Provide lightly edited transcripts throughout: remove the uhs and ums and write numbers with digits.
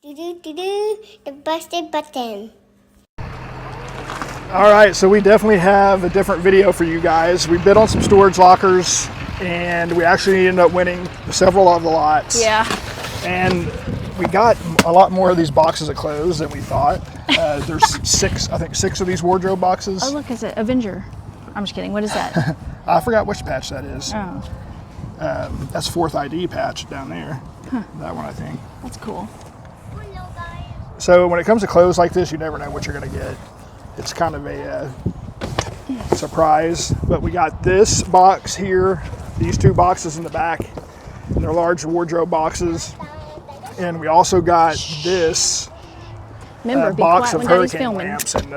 The busted button. All right, so we definitely have a different video for you guys. We bid on some storage lockers, and we actually ended up winning several of the lots. Yeah. And we got a lot more of these boxes of clothes than we thought. There's I think six of these wardrobe boxes. Oh, look, it's an Avenger. I'm just kidding. What is that? I forgot which patch that is. Oh. That's 4th ID patch down there. Huh. That one, I think. That's cool. So when it comes to clothes like this, you never know what you're going to get. It's kind of a surprise. But we got this box here, these 2 boxes in the back. And they're large wardrobe boxes. And we also got this box of hurricane lamps and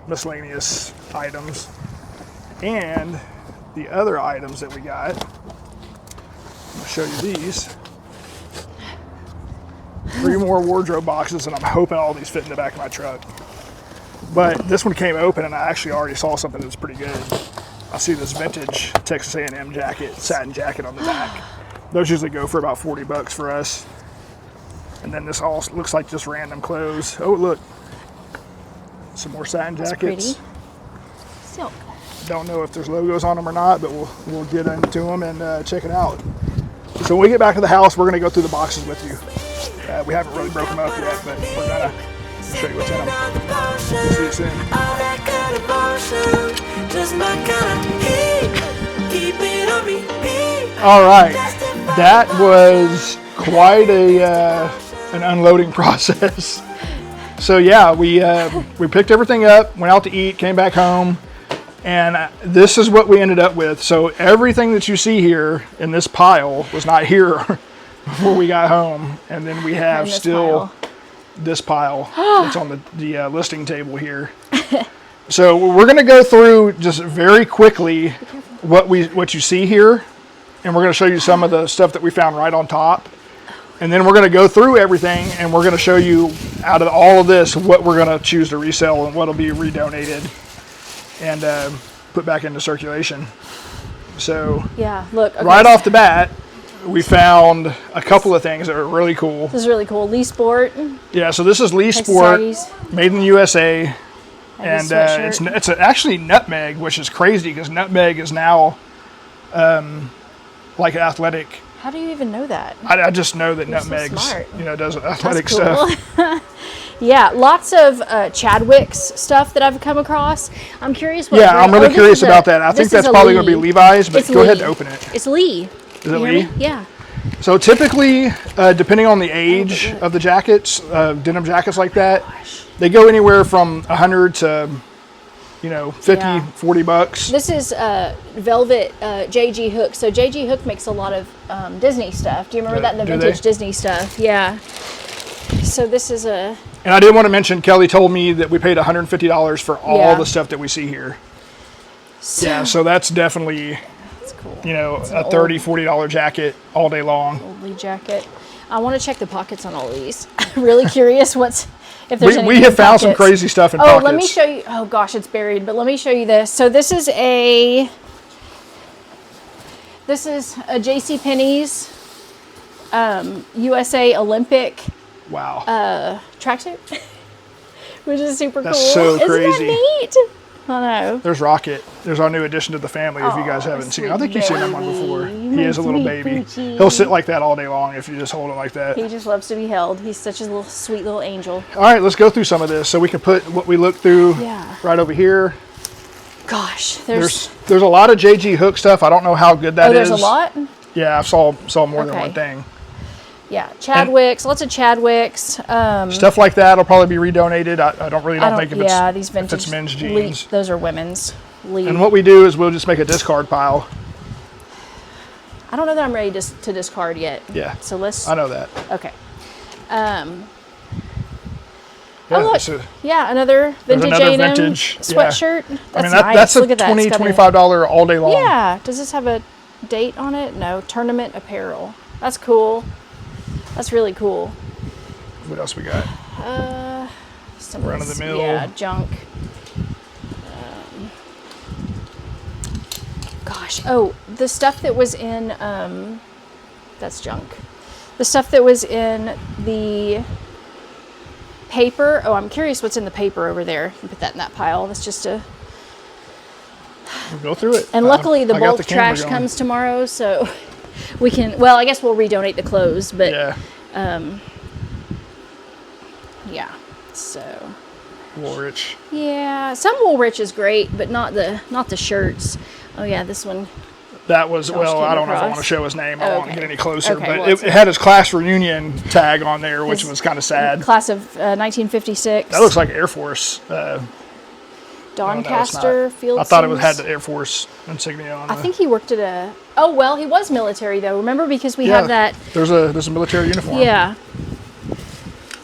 miscellaneous items. And the other items that we got, I'll show you these. 3 more wardrobe boxes, and I'm hoping all these fit in the back of my truck. But this one came open, and I actually already saw something that was pretty good. I see this vintage Texas A&M jacket, satin jacket on the back. Those usually go for about $40 for us. And then this all looks like just random clothes. Oh, look. Some more satin jackets. Pretty. Silk. Don't know if there's logos on them or not, but we'll get into them and check it out. So when we get back to the house, we're going to go through the boxes with you. We haven't really broken them up yet, but we're going to show you what's in them. We'll see you soon. All right, that was quite an unloading process. So yeah, we picked everything up, went out to eat, came back home, and this is what we ended up with. So everything that you see here in this pile was not here before we got home, and then we have still this pile that's on the listing table here. So we're going to go through just very quickly what you see here, and we're going to show you some of the stuff that we found right on top, and then we're going to go through everything, and we're going to show you out of all of this what we're going to choose to resell and what will be redonated and put back into circulation. So yeah, look, okay. Right off the bat, we found a couple of things that are really cool. This is really cool. Lee Sport. Yeah, so this is Lee Sport, made in the USA, and it's actually nutmeg, which is crazy because nutmeg is now like athletic. How do you even know that? I just know that nutmeg, does athletic stuff. Yeah, lots of Chadwick's stuff that I've come across. I'm curious what. Yeah, I'm really curious about that. I think that's probably going to be Levi's, but go ahead and open it. It's Lee. Is it Lee? Yeah. So typically, depending on the age of the jackets, denim jackets like that, they go anywhere from 100 to, 50, $40. This is velvet J.G. Hook. So J.G. Hook makes a lot of Disney stuff. Do you remember that in the vintage Disney stuff? Yeah. So this is a... And I did want to mention, Kelly told me that we paid $150 for all the stuff that we see here. So that's definitely... Cool. A $30, $40 jacket all day long. Old Lee jacket. I want to check the pockets on all of these. really curious if there's any. We have found some crazy stuff in pockets. Oh, let me show you. Oh gosh, it's buried. But let me show you this. So this is a JCPenney's USA Olympic. Wow. Tracksuit, which is super cool. That's so crazy. Isn't that neat? I know. There's Rocket. There's our new addition to the family. If you guys haven't seen him, I think you've seen him one before. He is a little baby. He'll sit like that all day long if you just hold him like that. He just loves to be held. He's such a little sweet little angel. All right, let's go through some of this so we can put what we looked through right over here. Gosh, there's a lot of J.G. Hook stuff. I don't know how good that is. There's a lot? Yeah, I saw more than one thing. Yeah, Chadwick's, lots of Chadwick's. Stuff like that will probably be redonated. I don't think these vintage, if it's men's jeans. Those are women's. And what we do is we'll just make a discard pile. I don't know that I'm ready to discard yet. Yeah. So let's... I know that. Okay. Yeah, another vintage A&M sweatshirt. Yeah. That's nice. That's a $20, $25 all day long. Yeah. Does this have a date on it? No. Tournament apparel. That's cool. That's really cool. What else we got? Some run of the mill. Yeah, junk. Gosh. Oh, the stuff that was in that's junk. The stuff that was in the paper. Oh, I'm curious what's in the paper over there. You put that in that pile. That's just a... We'll go through it. And luckily the I got bulk the camera trash going. comes tomorrow, so we can, well, I guess we'll redonate the clothes, but Yeah. Yeah, so. Woolrich. Yeah, some Woolrich is great, but not the shirts. Oh yeah, this one. That was, well, came I don't know if I across. want to show his name. I don't want to Okay. get any closer. Okay, but well, it had his class reunion tag on there, which His was kind of sad. Class of 1956. That looks like Air Force. Doncaster Field. I thought it had the Air Force insignia on it. I think he worked at a. Oh well, he was military though. Remember, because we have that. There's a military uniform. Yeah.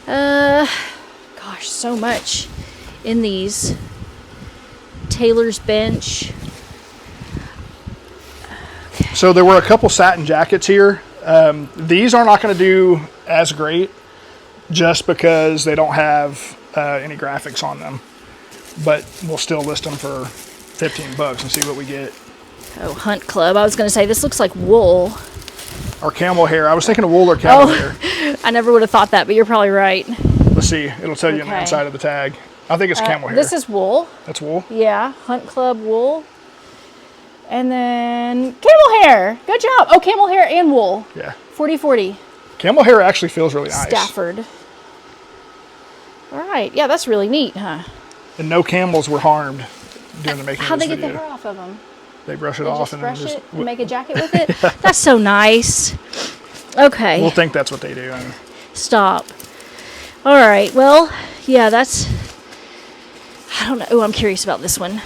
Gosh, so much in these. Taylor's bench. So there were a couple satin jackets here. These are not going to do as great just because they don't have any graphics on them. But we'll still list them for $15 and see what we get. Oh, Hunt Club. I was going to say, this looks like wool. Or camel hair. I was thinking of wool or camel hair. I never would have thought that, but you're probably right. Let's see. It'll tell you on the Okay. inside of the tag. I think it's camel hair. This is wool. That's wool? Yeah, Hunt Club wool. And then camel hair. Good job. Oh, camel hair and wool. Yeah. 40/40. Camel hair actually feels really nice. Stafford. All right. Yeah, that's really neat, huh? And no camels were harmed during the making How'd of they this get the video. hair off of them? They brush it They off just and brush then it and make a jacket with it? That's so nice. Okay. We'll think that's what they do. And Stop. All right. Well, yeah, that's... I don't know. Oh, I'm curious about this one.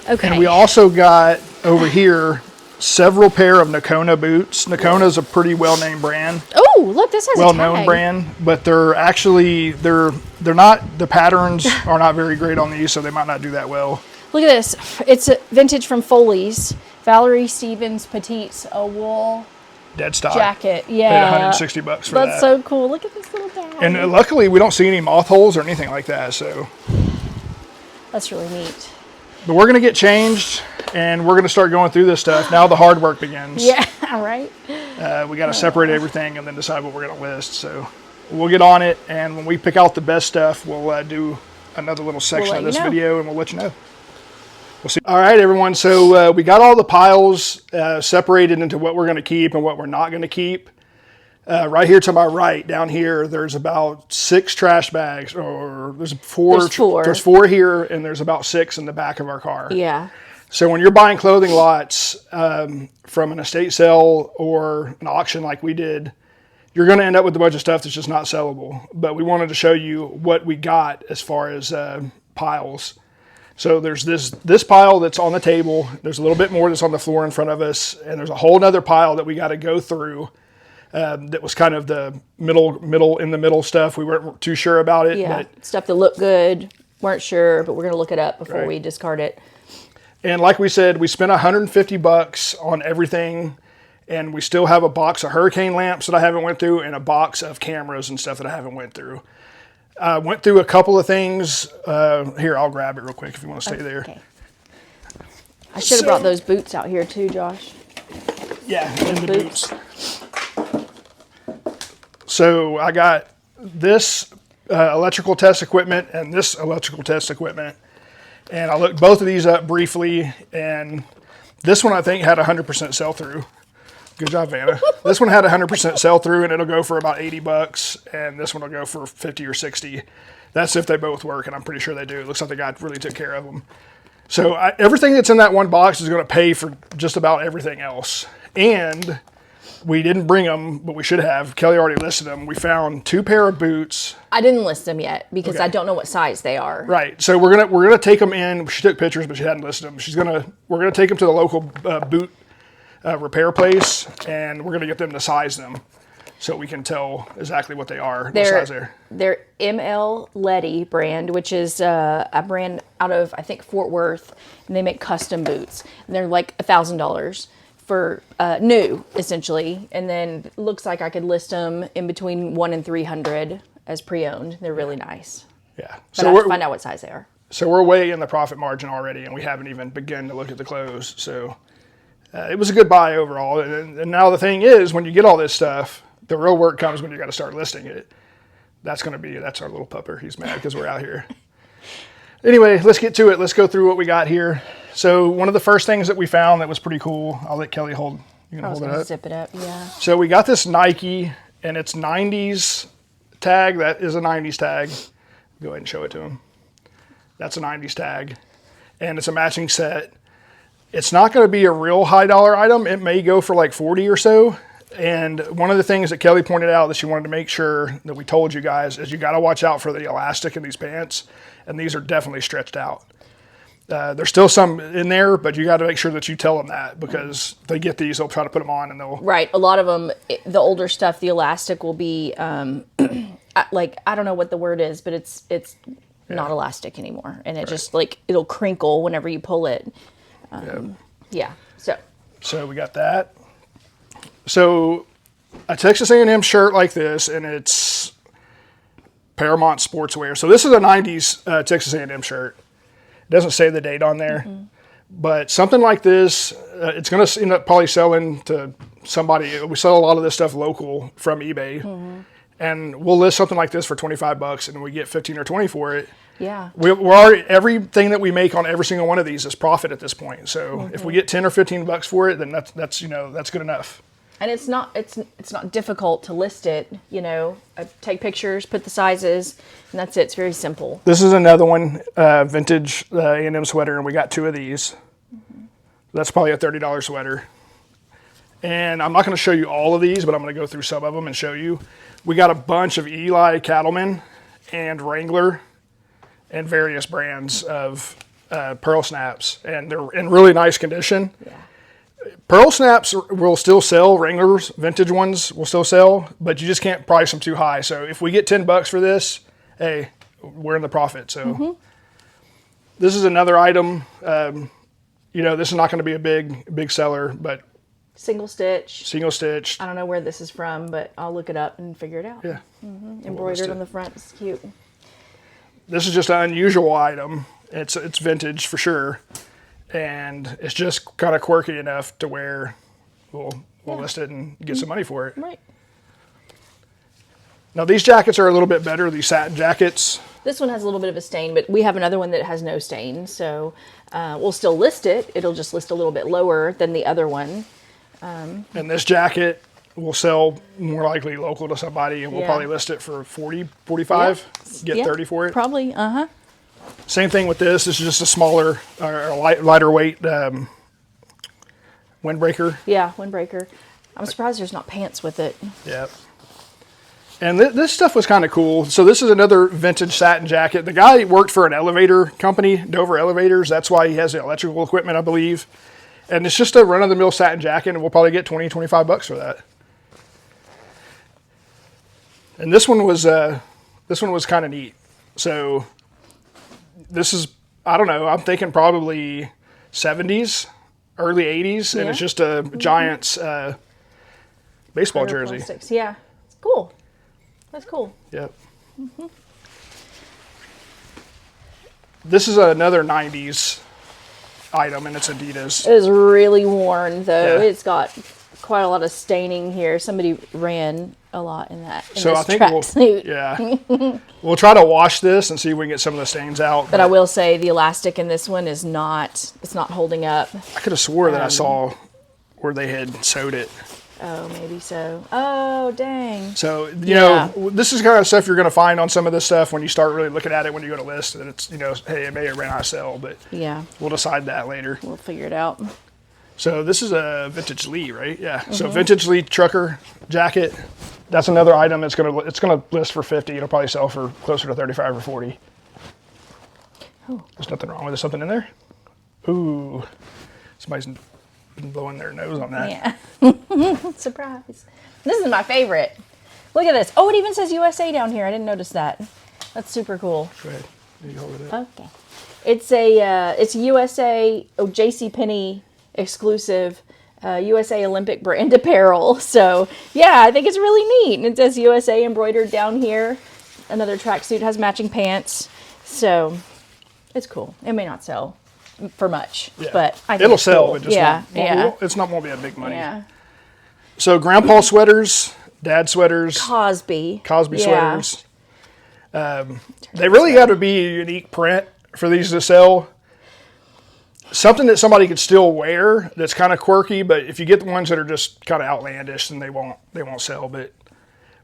Okay. And we also got over here several pair of Nakona boots. Nakona is a pretty well-named brand, Oh, look, this has a well-known tag. brand, but they're actually they're not, the patterns are not very great on these, so they might not do that well. Look at this. It's a vintage from Foley's. Valerie Stevens Petites, a wool Dead stock. jacket. Paid Yeah. $160 for That's that. so cool. Look at this little tag. And luckily, we don't see any moth holes or anything like that. So, That's really neat. but we're gonna get changed, and we're gonna start going through this stuff. Now the hard work begins. Yeah, right? We got to separate everything and then decide what we're gonna list. So, we'll get on it, and when we pick out the best stuff, we'll do another little section let of you this know. video, and we'll let you know. We'll see. All right, everyone. So we got all the piles separated into what we're gonna keep and what we're not gonna keep. Right here to my right, down here, there's about 6 trash bags, or there's 4. There's 4. There's 4 here, and there's about 6 in the back of our car. Yeah. So when you're buying clothing lots from an estate sale or an auction like we did, you're going to end up with a bunch of stuff that's just not sellable. But we wanted to show you what we got as far as piles. So there's this pile that's on the table. There's a little bit more that's on the floor in front of us, and there's a whole nother pile that we got to go through. That was kind of the middle stuff. We weren't too sure about it. Yeah. But, Stuff that looked good. Weren't sure, but we're going to look it up before Right. we discard it. and like we said, we spent $150 on everything, and we still have a box of hurricane lamps that I haven't went through, and a box of cameras and stuff that I haven't went through. I went through a couple of things. Here, I'll grab it real quick if you want to stay there. Okay. I should have brought those boots out here too, Josh. Yeah, in the boots. boots. So I got this electrical test equipment and this electrical test equipment. And I looked both of these up briefly, and this one I think had 100% sell-through. Good job, Vanna. This one had 100% sell-through, and it'll go for about $80, and this one will go for 50 or 60. That's if they both work, and I'm pretty sure they do. It looks like the guy really took care of them. So everything that's in that one box is going to pay for just about everything else. And we didn't bring them, but we should have. Kelly already listed them. We found 2 pair of boots. I didn't list them yet because Okay. I don't know what size they are. Right. So we're gonna take them in. She took pictures, but she hadn't listed them. We're gonna take them to the local boot repair place, and we're gonna get them to size them, so we can tell exactly what they are. What size they're. They're ML Letty brand, which is a brand out of, I think, Fort Worth, and they make custom boots. And they're like $1,000 for new, essentially. And then it looks like I could list them in between $100 and $300 as pre-owned. They're really nice. Yeah. But I have to find out what size they are. So we're way in the profit margin already, and we haven't even begun to look at the clothes. So it was a good buy overall. And now the thing is, when you get all this stuff, the real work comes when you got to start listing it. That's our little pupper. He's mad because we're out here. Anyway, let's get to it. Let's go through what we got here. So one of the first things that we found that was pretty cool, I'll let Kelly hold. You can hold it up. Zip it up, yeah. So we got this Nike, and it's 90s tag. That is a 90s tag. Go ahead and show it to him. That's a 90s tag, and it's a matching set. It's not going to be a real high dollar item. It may go for like 40 or so. And one of the things that Kelly pointed out that she wanted to make sure that we told you guys is you got to watch out for the elastic in these pants. And these are definitely stretched out. There's still some in there, but you got to make sure that you tell them that, because if they get these, they'll try to put them on and they'll... Right. A lot of them, the older stuff, the elastic will be, like, I don't know what the word is, but it's not elastic anymore. And it just, like, it'll crinkle whenever you pull it. Yeah. So we got that. So a Texas A&M shirt like this, and it's Paramount Sportswear. So this is a 90s Texas A&M shirt. It doesn't say the date on there. But something like this, it's going to end up probably selling to somebody. We sell a lot of this stuff local from eBay. And we'll list something like this for $25 and we get 15 or 20 for it. yeah. We're already, everything that we make on every single one of these is profit at this point. So if we get 10 or 15 bucks for it, then that's good enough. And it's not difficult to list it, I take pictures, put the sizes, and that's it. It's very simple. This is another one, vintage A&M sweater, and we got 2 of these. That's probably a $30 sweater. And I'm not going to show you all of these, but I'm going to go through some of them and show you. We got a bunch of Eli Cattleman and Wrangler and various brands of pearl snaps, and they're in really nice condition. Yeah. Pearl snaps will still sell. Wranglers, vintage ones, will still sell, but you just can't price them too high. So if we get $10 for this, hey, we're in the profit. So this is another item. This is not going to be a big seller, but Single stitch. I don't know where this is from, but I'll look it up and figure it out. Yeah. Embroidered on the front. It's cute. This is just an unusual item. It's vintage for sure. And it's just kind of quirky enough to where we'll list it and get some money for it. Right. Now these jackets are a little bit better, these satin jackets. This one has a little bit of a stain, but we have another one that has no stain. So we'll still list it. It'll just list a little bit lower than the other one. And this jacket will sell more likely local to somebody, and we'll probably list it for 40, 45, get 30 for it. Probably, Same thing with this. This is just a smaller, or lighter weight windbreaker. Yeah, windbreaker. I'm surprised there's not pants with it. Yeah. And this stuff was kind of cool. So this is another vintage satin jacket. The guy worked for an elevator company, Dover Elevators. That's why he has the electrical equipment, I believe. And it's just a run-of-the-mill satin jacket, and we'll probably get 20, 25 bucks for that. And this one was kind of neat. So this is, I don't know, I'm thinking probably 70s, early 80s, and it's just a Giants baseball jersey. Plastics. Yeah, it's cool. That's cool. Yep. This is another 90s item, and it's Adidas. It is really worn, though. Yeah. It's got quite a lot of staining here. Somebody ran a lot in that. So I think we'll try to wash this and see if we can get some of the stains out. But I will say the elastic in this one is not holding up. I could have swore that I saw where they had sewed it. Oh, maybe so. Oh, dang. So, you know, this is kind of stuff you're going to find on some of this stuff when you start really looking at it when you go to list. And it's, hey, it may or may not sell, but we'll decide that later. We'll figure it out. So this is a vintage Lee, right? Yeah. So vintage Lee trucker jacket. That's another item it's gonna list for 50. It'll probably sell for closer to 35 or 40. Oh. There's nothing wrong with it. There's something in there. Ooh, somebody's been blowing their nose on that. Yeah. Surprise. This is my favorite. Look at this. Oh, it even says USA down here. I didn't notice that. That's super cool. Go ahead. You hold it up. Okay. It's a USA JCPenney exclusive USA Olympic brand apparel. So yeah, I think it's really neat. And it says USA embroidered down here. Another tracksuit has matching pants. So it's cool. It may not sell for much, but I think it'll it's sell. cool. It just won't be a big money. Yeah. So grandpa sweaters, dad sweaters, Cosby sweaters. They really got to be a unique print for these to sell. Something that somebody could still wear that's kind of quirky, but if you get the ones that are just kind of outlandish, then they won't sell. But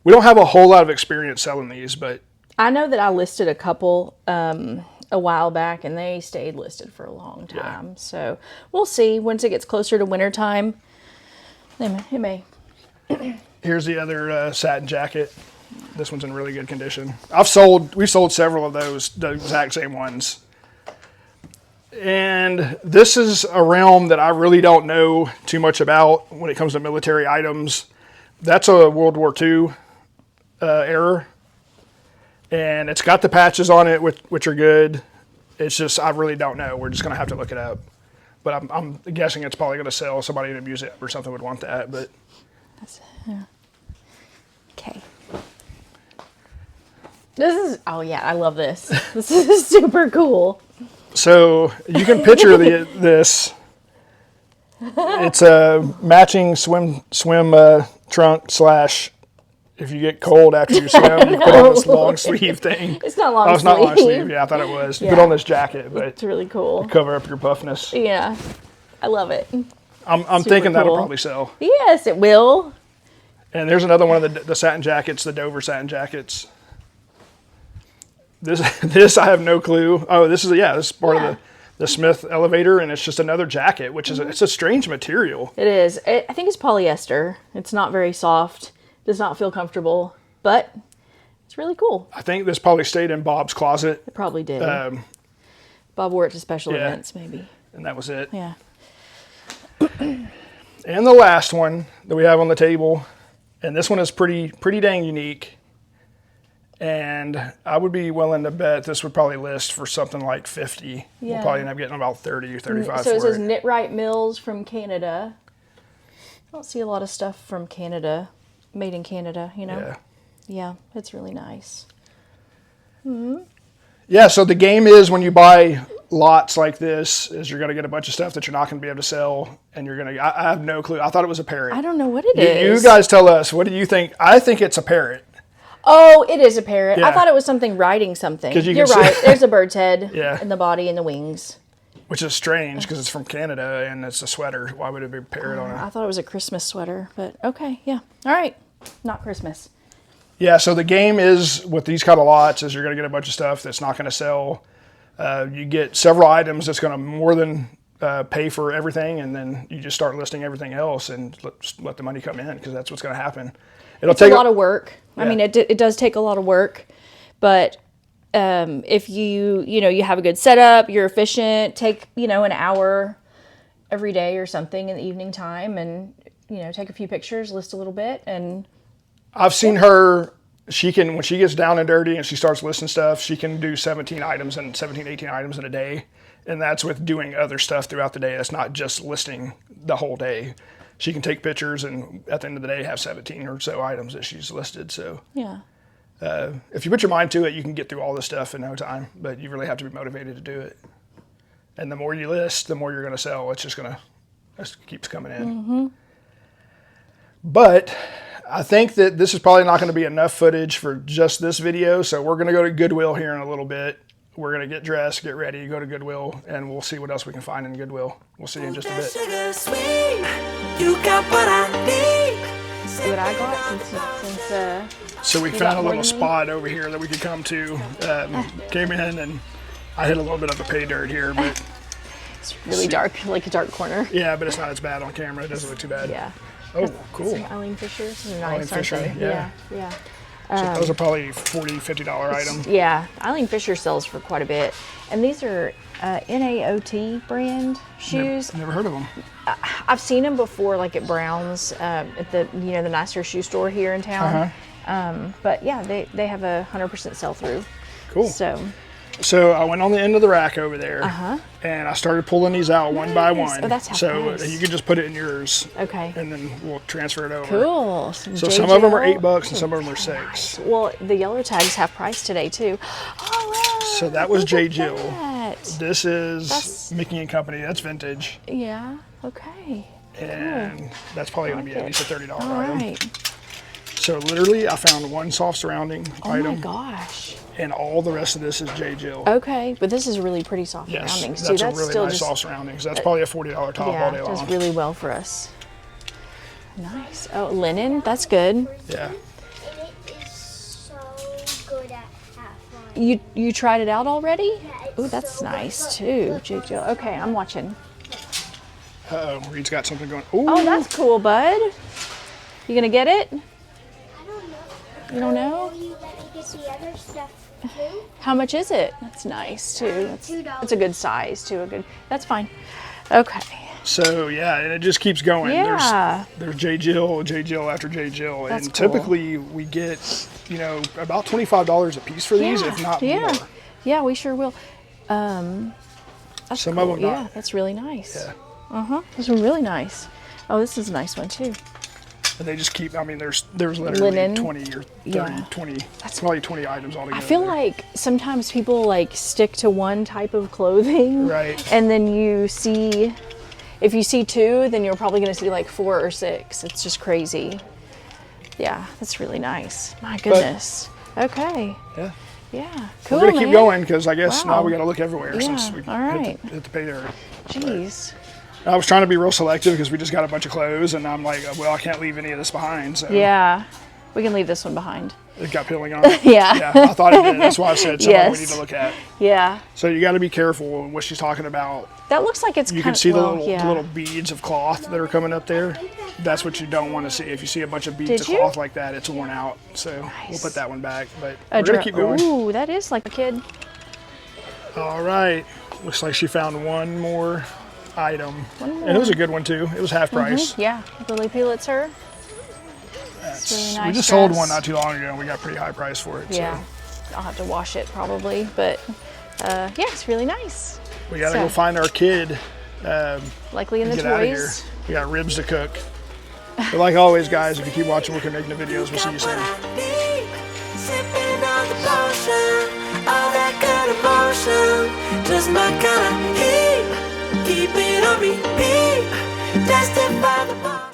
we don't have a whole lot of experience selling these, but I know that I listed a couple a while back, and they stayed listed for a long time. Yeah. So we'll see. Once it gets closer to wintertime, it may. Here's the other satin jacket. This one's in really good condition. We've sold several of those, the exact same ones. And this is a realm that I really don't know too much about when it comes to military items. That's a World War II era. And it's got the patches on it, which are good. It's just, I really don't know. We're just going to have to look it up. But I'm guessing it's probably going to sell. Somebody in a museum or something would want that. But yeah. Okay. This is, oh yeah, I love this. This is super cool. So you can picture this. It's a matching swim trunk / if you get cold after you swim, you put on this long sleeve thing. It's not long sleeve. Oh, it's not long sleeve. Yeah, I thought it was. You put on this jacket, but it's really cool. Cover up your puffness. Yeah, I love it. I'm thinking that'll probably sell. Yes, it will. And there's another one of the satin jackets, the Dover satin jackets. This I have no clue. Oh, this is part of the Smith elevator, and it's just another jacket, which is it's a strange material. It is. I think it's polyester. It's not very soft. Does not feel comfortable, but it's really cool. I think this probably stayed in Bob's closet. It probably did. Bob wore it to special events, maybe. And that was it. Yeah. And the last one that we have on the table, and this one is pretty dang unique. And I would be willing to bet this would probably list for something like 50. Yeah. We'll probably end up getting about 30 or 35 for it. So it says Knit-Right Mills from Canada. I don't see a lot of stuff from Canada, made in Canada, you know? Yeah. Yeah, it's really nice. Mm-hmm. Yeah, so the game is when you buy lots like this, is you're going to get a bunch of stuff that you're not going to be able to sell, and you're going to, I have no clue. I thought it was a parrot. I don't know what it is. You guys tell us, what do you think? I think it's a parrot. Oh, it is a parrot. Yeah. I thought it was something riding something. You're right. There's a bird's head in the body and the wings. Which is strange because it's from Canada and it's a sweater. Why would it be a parrot on it? I thought it was a Christmas sweater, but okay, yeah. All right. Not Christmas. Yeah, so the game is with these kind of lots is you're going to get a bunch of stuff that's not going to sell. You get several items that's going to more than pay for everything, and then you just start listing everything else and let the money come in because that's what's going to happen. It'll take a lot of work. Yeah. I mean, it does take a lot of work, but if you have a good setup, you're efficient, take, an hour every day or something in the evening time and, take a few pictures, list a little bit. And I've seen her, when she gets down and dirty and she starts listing stuff, she can do 18 items in a day. And that's with doing other stuff throughout the day. That's not just listing the whole day. She can take pictures and at the end of the day have 17 or so items that she's listed. So yeah. If you put your mind to it, you can get through all this stuff in no time, but you really have to be motivated to do it. And the more you list, the more you're going to sell. It's just keeps coming in. Mm-hmm. But I think that this is probably not going to be enough footage for just this video. So we're going to go to Goodwill here in a little bit. We're going to get dressed, get ready, go to Goodwill, and we'll see what else we can find in Goodwill. We'll see you in just a bit. You got what I need. See what I got since so we found a little spot over here that we could come to. Came in and I hit a little bit of a pay dirt here, but it's really dark, like a dark corner. Yeah, but it's not as bad on camera. It doesn't look too bad. Yeah. Oh, cool. Some Eileen Fishers. They're nice, Eileen Fisher, aren't they? Yeah. So those are probably $40, $50 items. Yeah, Eileen Fisher sells for quite a bit. And these are NAOT brand shoes. Never heard of them. I've seen them before, like at Brown's, at the the nicer shoe store here in town. But yeah, they have a 100% sell through. Cool. So I went on the end of the rack over there, and I started pulling these out one by one. Oh, that's half price. You can just put it in yours. Okay. And then we'll transfer it over. Cool. So some of them are $8 and some of them are $6. Nice. Well, the yellow tag's half price today too. All right. So that was J. Jill. That. This is Mickey and Company. That's vintage. Yeah. Okay. And that's probably going to be at least a $30 All item. right. So literally, I found one soft surrounding item. Oh my gosh. and all the rest of this is J. Jill. Okay, but this is really pretty soft Yes, surroundings that's too. a That's really still nice just soft surroundings. That's probably a $40 top all yeah, day does long. really well for us. Nice. Oh, linen. That's good. Yeah. And it is so good at half line. You tried it out already? Yeah, it's Ooh, that's so good. nice Look, too, look, J. look, Jill. look. Okay, I'm watching. Uh-oh, Reed's got something going. Ooh. Oh, that's cool, bud. You gonna get it? I don't know. You don't know? Will you let me get the other stuff too? How much is it? That's nice too. $2. That's a good size too. That's fine. Okay. So yeah, and it just keeps going. Yeah. There's J. Jill after J. Jill, That's and cool. typically we get, about $25 a piece for these, if not more. Yeah, we sure will. That's Some cool. of them not. Yeah, that's really nice. Yeah. Those are really nice. Oh, this is a nice one too. And they just keep. I mean, there's literally Linen. 20 or 30, Yeah. 20. That's probably 20 items altogether. I feel like sometimes people like stick to one type of clothing. Right. And then if you see two, then you're probably going to see like 4 or 6. It's just crazy. Yeah, that's really nice. My goodness. Okay. Yeah. Yeah. Cool. We're gonna keep man. going because I guess now Wow. we got to look everywhere since Yeah, we all right. hit the pay dirt. Jeez. I was trying to be real selective because we just got a bunch of clothes, and I'm like, well, I can't leave any of this behind. So Yeah. We can leave this one behind. it got peeling on it. Yeah. Yeah, I thought it did. That's why I said something we Yes. need to look at. Yeah. So you got to be careful what she's talking about. That looks like it's You kind can of see the well, little beads of cloth that are coming up there. That's what you don't want to see. If you see a bunch of beads Did of you? cloth like that, it's worn out. So we'll Nice. put that one back. But A we're gonna keep going. Ooh, that is like a kid. All right. Looks like she found one more item. One And it was a good one too. It was half price. Yeah. Lily Pulitzer. That's- really we nice just sold dress. one not too long ago, and we got pretty high price for it. Yeah. I'll have to wash it probably, but yeah, it's really nice. So we gotta So- go find our kid. Likely in the Get out of here. toys. We got ribs to cook. But like always, guys, if you keep watching, we'll keep making the videos. We'll see you soon. Sipping on the potion, all that good emotion, just my kind of heat. Keep it on repeat, tested by the bar.